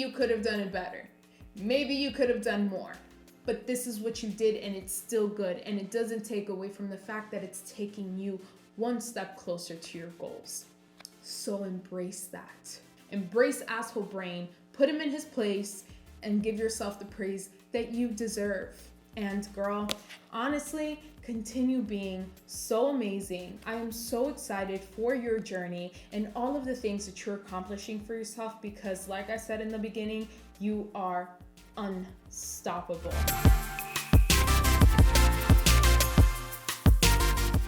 you could have done it better. Maybe you could have done more. But this is what you did, and it's still good. And it doesn't take away from the fact that it's taking you one step closer to your goals. So embrace that. Embrace asshole brain, put him in his place, and give yourself the praise that you deserve. And girl, honestly, continue being so amazing. I am so excited for your journey and all of the things that you're accomplishing for yourself because, like I said in the beginning, you are unstoppable.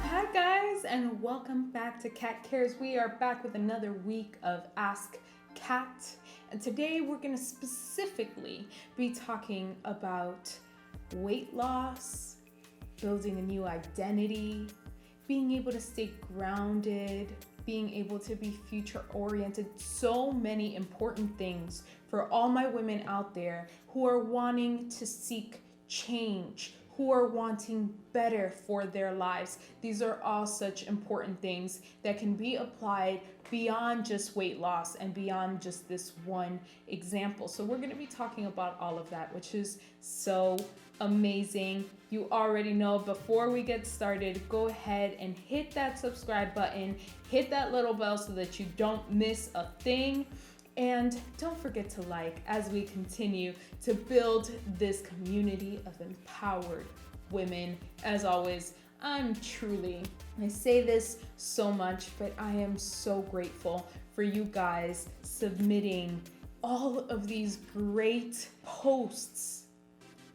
Hi guys, and welcome back to Katt Cares. We are back with another week of Ask Katt, and today we're going to specifically be talking about weight loss, building a new identity, being able to stay grounded, being able to be future oriented. So many important things for all my women out there who are wanting to seek change, who are wanting better for their lives. These are all such important things that can be applied beyond just weight loss and beyond just this one example. So we're going to be talking about all of that, which is so amazing. You already know. Before we get started, go ahead and hit that subscribe button, hit that little bell so that you don't miss a thing. And don't forget to like as we continue to build this community of empowered women. As always, I say this so much, but I am so grateful for you guys submitting all of these great posts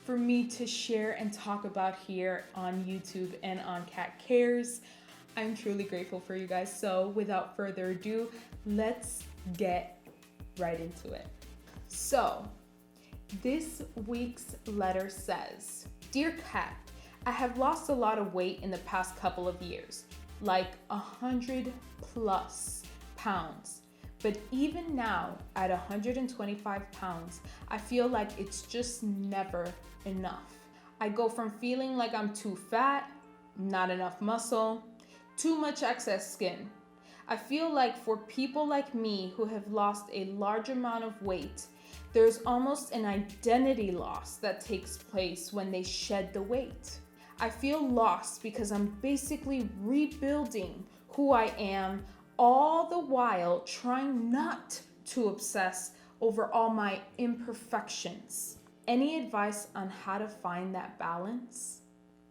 for me to share and talk about here on YouTube and on Katt Cares. I'm truly grateful for you guys. So without further ado, let's get right into it. So this week's letter says, Dear Katt, I have lost a lot of weight in the past couple of years, like 100+ pounds. But even now, at 125 pounds, I feel like it's just never enough. I go from feeling like I'm too fat, not enough muscle, too much excess skin. I feel like for people like me who have lost a large amount of weight, there's almost an identity loss that takes place when they shed the weight. I feel lost because I'm basically rebuilding who I am, all the while trying not to obsess over all my imperfections. Any advice on how to find that balance?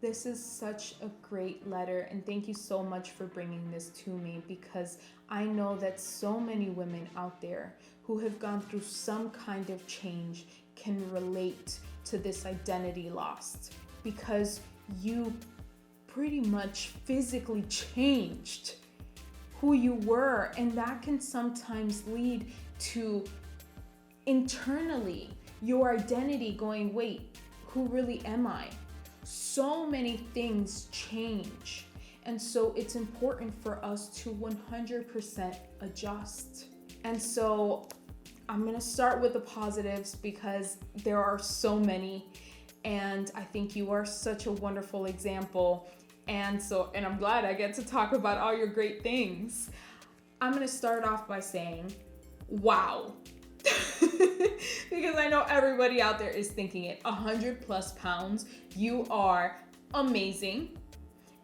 This is such a great letter, and thank you so much for bringing this to me because I know that so many women out there who have gone through some kind of change can relate to this identity loss because you pretty much physically changed who you were, and that can sometimes lead to internally your identity going, wait, who really am I? So many things change, and so it's important for us to 100% adjust. And so I'm gonna start with the positives because there are so many, and I think you are such a wonderful example. And I'm glad I get to talk about all your great things. I'm gonna start off by saying, wow. Because I know everybody out there is thinking it. 100+ pounds, you are amazing.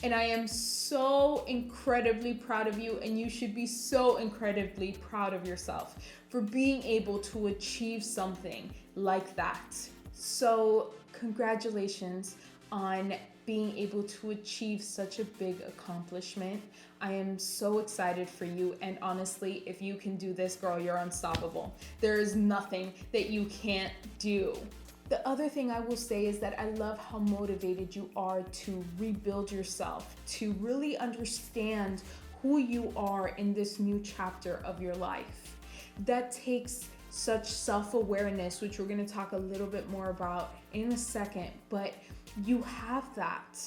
And I am so incredibly proud of you, and you should be so incredibly proud of yourself for being able to achieve something like that. So congratulations on being able to achieve such a big accomplishment. I am so excited for you, and honestly, if you can do this, girl, you're unstoppable. There is nothing that you can't do. The other thing I will say is that I love how motivated you are to rebuild yourself, to really understand who you are in this new chapter of your life. That takes such self-awareness, which we're going to talk a little bit more about in a second, but you have that.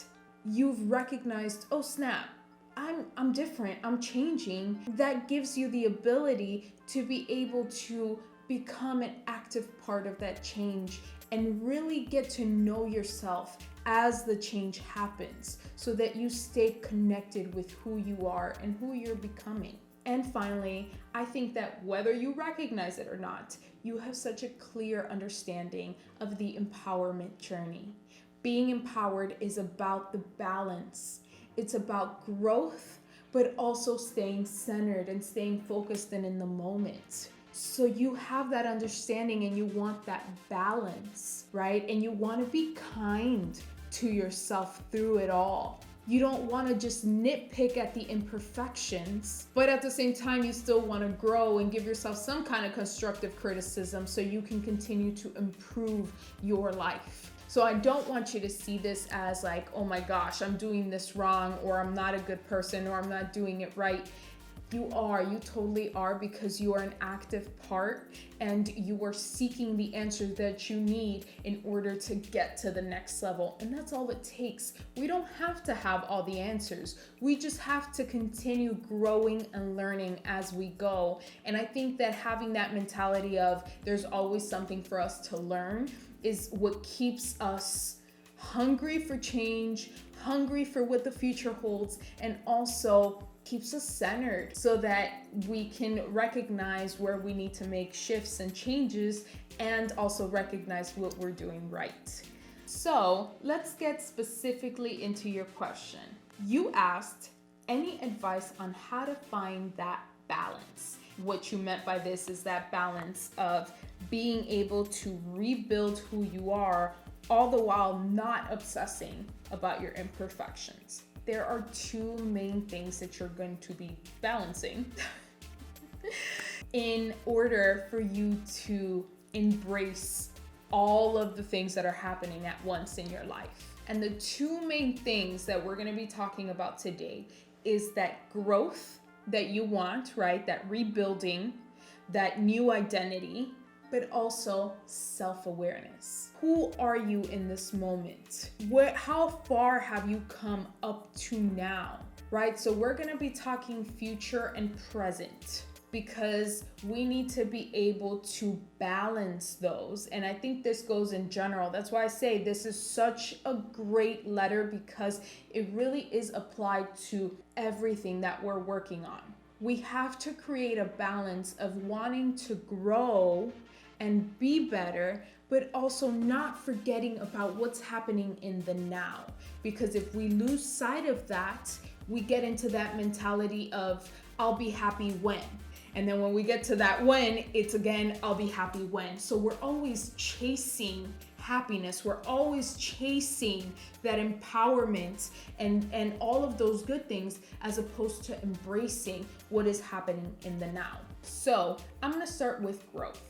You've recognized, oh snap, I'm different, I'm changing. That gives you the ability to be able to become an active part of that change and really get to know yourself as the change happens so that you stay connected with who you are and who you're becoming. And finally, I think that whether you recognize it or not, you have such a clear understanding of the empowerment journey. Being empowered is about the balance. It's about growth, but also staying centered and staying focused and in the moment. So you have that understanding and you want that balance, right? And you want to be kind to yourself through it all. You don't want to just nitpick at the imperfections, but at the same time, you still want to grow and give yourself some kind of constructive criticism so you can continue to improve your life. So I don't want you to see this as like, oh my gosh, I'm doing this wrong, or I'm not a good person, or I'm not doing it right. You totally are, because you are an active part and you are seeking the answers that you need in order to get to the next level. And that's all it takes. We don't have to have all the answers. We just have to continue growing and learning as we go. And I think that having that mentality of there's always something for us to learn is what keeps us hungry for change, hungry for what the future holds, and also keeps us centered so that we can recognize where we need to make shifts and changes, and also recognize what we're doing right. So let's get specifically into your question. You asked any advice on how to find that balance. What you meant by this is that balance of being able to rebuild who you are, all the while not obsessing about your imperfections. There are two main things that you're going to be balancing in order for you to embrace all of the things that are happening at once in your life. And the two main things that we're going to be talking about today is that growth that you want, right? That rebuilding, that new identity, but also self-awareness. Who are you in this moment? How far have you come up to now, right? So we're gonna be talking future and present, because we need to be able to balance those. And I think this goes in general. That's why I say this is such a great letter, because it really is applied to everything that we're working on. We have to create a balance of wanting to grow and be better, but also not forgetting about what's happening in the now. Because if we lose sight of that, we get into that mentality of, I'll be happy when. And then when we get to that when, it's again, I'll be happy when. So we're always chasing happiness. We're always chasing that empowerment and all of those good things, as opposed to embracing what is happening in the now. So I'm gonna start with growth,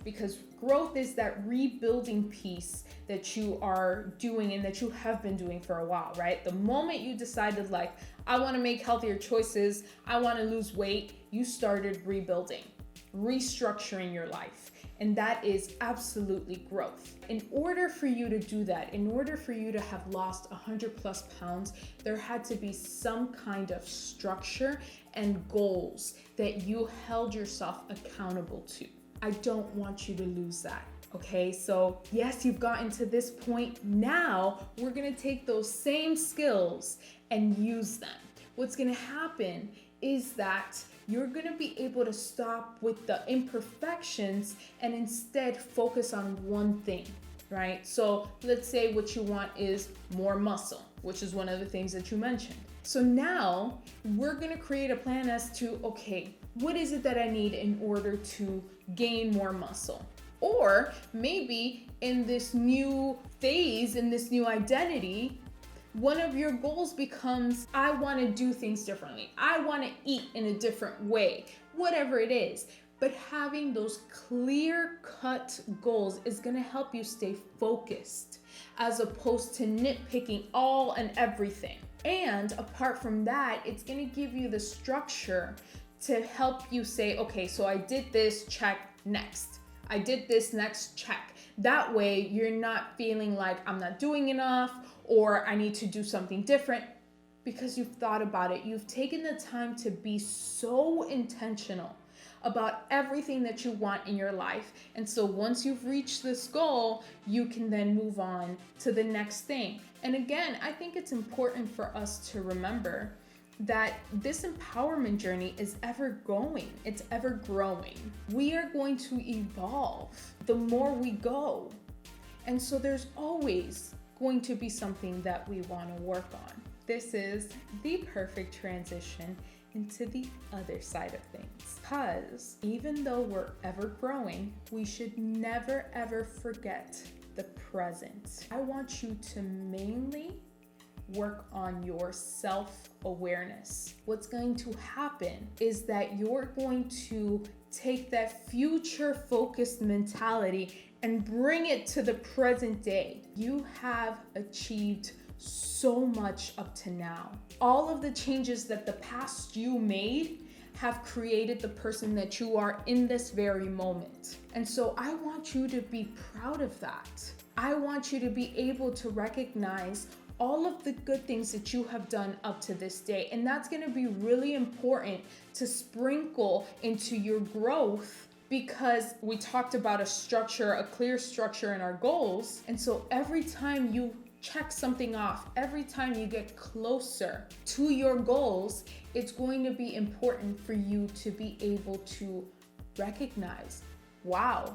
because growth is that rebuilding piece that you are doing and that you have been doing for a while, right? The moment you decided, like, I want to make healthier choices, I want to lose weight, you started rebuilding, restructuring your life. And that is absolutely growth. In order for you to do that, in order for you to have lost 100+ pounds, there had to be some kind of structure and goals that you held yourself accountable to. I don't want you to lose that. Okay, so yes, you've gotten to this point. Now we're gonna take those same skills and use them. What's gonna happen is that you're gonna be able to stop with the imperfections and instead focus on one thing, right? So let's say what you want is more muscle, which is one of the things that you mentioned. So now we're gonna create a plan as to, okay, what is it that I need in order to gain more muscle? Or maybe in this new phase, in this new identity, one of your goals becomes, I want to do things differently. I want to eat in a different way, whatever it is. But having those clear-cut goals is going to help you stay focused, as opposed to nitpicking all and everything. And apart from that, it's going to give you the structure to help you say, okay, so I did this, check, next. I did this, next, check. That way you're not feeling like I'm not doing enough or I need to do something different, because you've thought about it. You've taken the time to be so intentional about everything that you want in your life. And so once you've reached this goal, you can then move on to the next thing. And again, I think it's important for us to remember that this empowerment journey is ever going, it's ever growing. We are going to evolve the more we go. And so there's always going to be something that we want to work on. This is the perfect transition into the other side of things. Because even though we're ever growing, we should never ever forget the present. I want you to mainly work on your self-awareness. What's going to happen is that you're going to take that future-focused mentality and bring it to the present day. You have achieved so much up to now. All of the changes that the past you made have created the person that you are in this very moment. And so I want you to be proud of that. I want you to be able to recognize all of the good things that you have done up to this day. And that's going to be really important to sprinkle into your growth, because we talked about a structure, a clear structure in our goals. And so every time you check something off, every time you get closer to your goals, it's going to be important for you to be able to recognize, wow,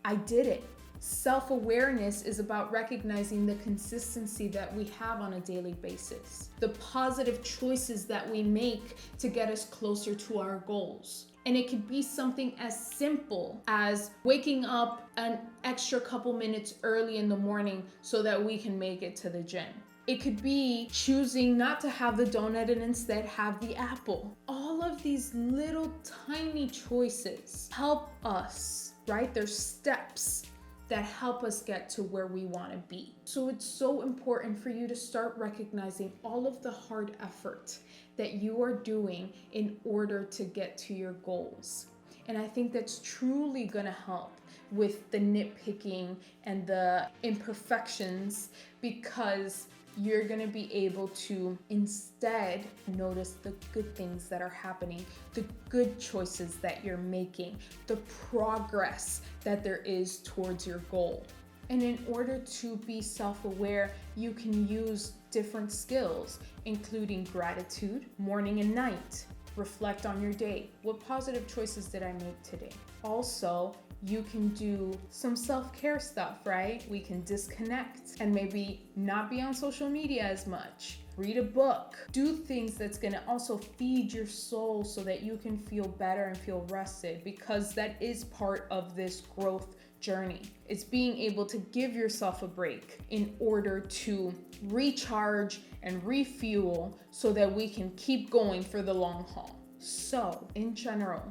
I did it. Self-awareness is about recognizing the consistency that we have on a daily basis, the positive choices that we make to get us closer to our goals. And it could be something as simple as waking up an extra couple minutes early in the morning so that we can make it to the gym. It could be choosing not to have the donut and instead have the apple. All of these little tiny choices help us, right? There's steps that help us get to where we want to be. So it's so important for you to start recognizing all of the hard effort that you are doing in order to get to your goals. And I think that's truly going to help with the nitpicking and the imperfections, because you're going to be able to instead notice the good things that are happening, the good choices that you're making, the progress that there is towards your goal. And in order to be self-aware, you can use different skills, including gratitude, morning and night. Reflect on your day. What positive choices did I make today? Also, you can do some self-care stuff, right? We can disconnect and maybe not be on social media as much. Read a book. Do things that's gonna also feed your soul so that you can feel better and feel rested, because that is part of this growth journey. It's being able to give yourself a break in order to recharge and refuel so that we can keep going for the long haul. So, in general,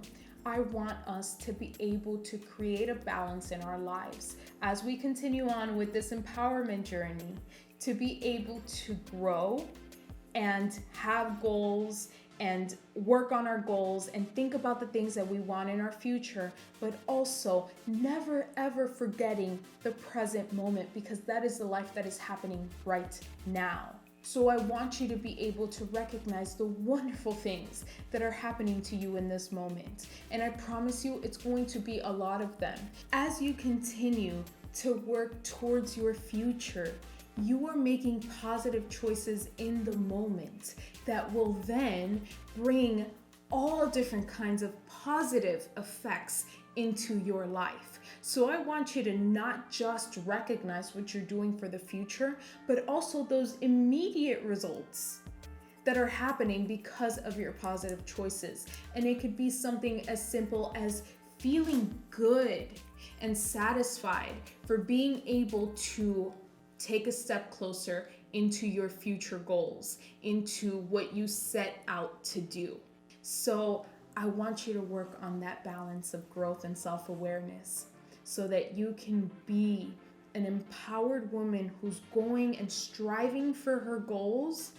I want us to be able to create a balance in our lives as we continue on with this empowerment journey, to be able to grow and have goals and work on our goals and think about the things that we want in our future, but also never ever forgetting the present moment, because that is the life that is happening right now. So I want you to be able to recognize the wonderful things that are happening to you in this moment. And I promise you, it's going to be a lot of them. As you continue to work towards your future, you are making positive choices in the moment that will then bring all different kinds of positive effects into your life. So I want you to not just recognize what you're doing for the future, but also those immediate results that are happening because of your positive choices. And it could be something as simple as feeling good and satisfied for being able to take a step closer into your future goals, into what you set out to do. So I want you to work on that balance of growth and self-awareness so that you can be an empowered woman who's going and striving for her goals,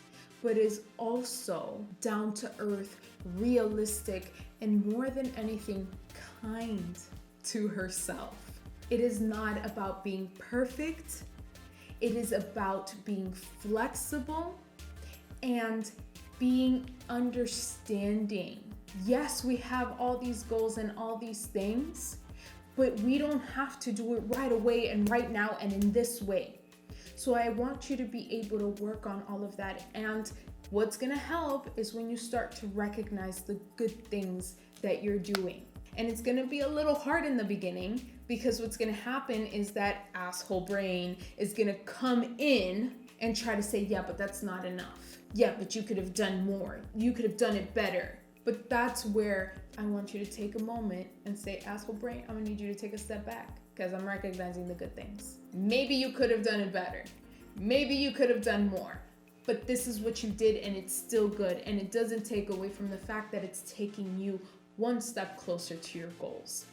but is also down to earth, realistic, and more than anything, kind to herself. It is not about being perfect. It is about being flexible and being understanding. Yes, we have all these goals and all these things, but we don't have to do it right away and right now and in this way. So I want you to be able to work on all of that and What's gonna help is when you start to recognize the good things that you're doing. And it's gonna be a little hard in the beginning because what's gonna happen is that asshole brain is gonna come in and try to say, yeah, but that's not enough. Yeah, but you could have done more. You could have done it better. But that's where I want you to take a moment and say, asshole brain, I'm gonna need you to take a step back because I'm recognizing the good things. Maybe you could have done it better. Maybe you could have done more. But this is what you did and it's still good. And it doesn't take away from the fact that it's taking you one step closer to your goals.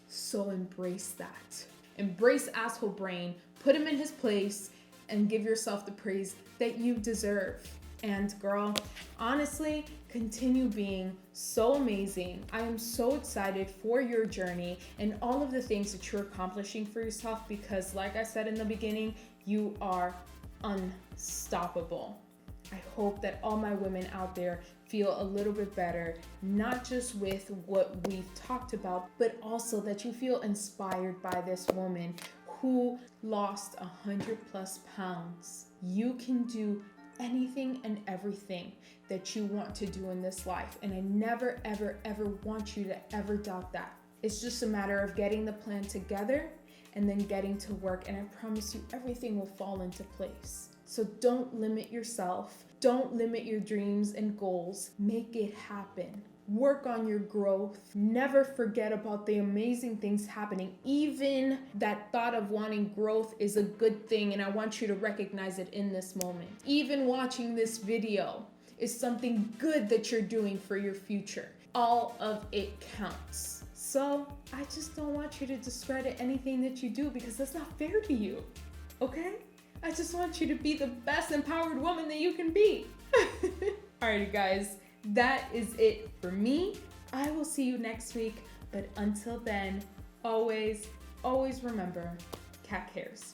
So embrace that. Embrace asshole brain, put him in his place, and give yourself the praise that you deserve. And girl, honestly, continue being so amazing. I am so excited for your journey and all of the things that you're accomplishing for yourself because like I said in the beginning, you are unstoppable. I hope that all my women out there feel a little bit better, not just with what we've talked about, but also that you feel inspired by this woman who lost 100+ pounds. You can do anything and everything that you want to do in this life. And I never, ever, ever want you to ever doubt that. It's just a matter of getting the plan together and then getting to work. And I promise you, everything will fall into place. So don't limit yourself. Don't limit your dreams and goals. Make it happen. Work on your growth. Never forget about the amazing things happening. Even that thought of wanting growth is a good thing, and I want you to recognize it in this moment. Even watching this video is something good that you're doing for your future. All of it counts. So I just don't want you to discredit anything that you do because that's not fair to you, okay? I just want you to be the best empowered woman that you can be. Alrighty guys, that is it for me. I will see you next week, but until then, always, always remember, Katt cares.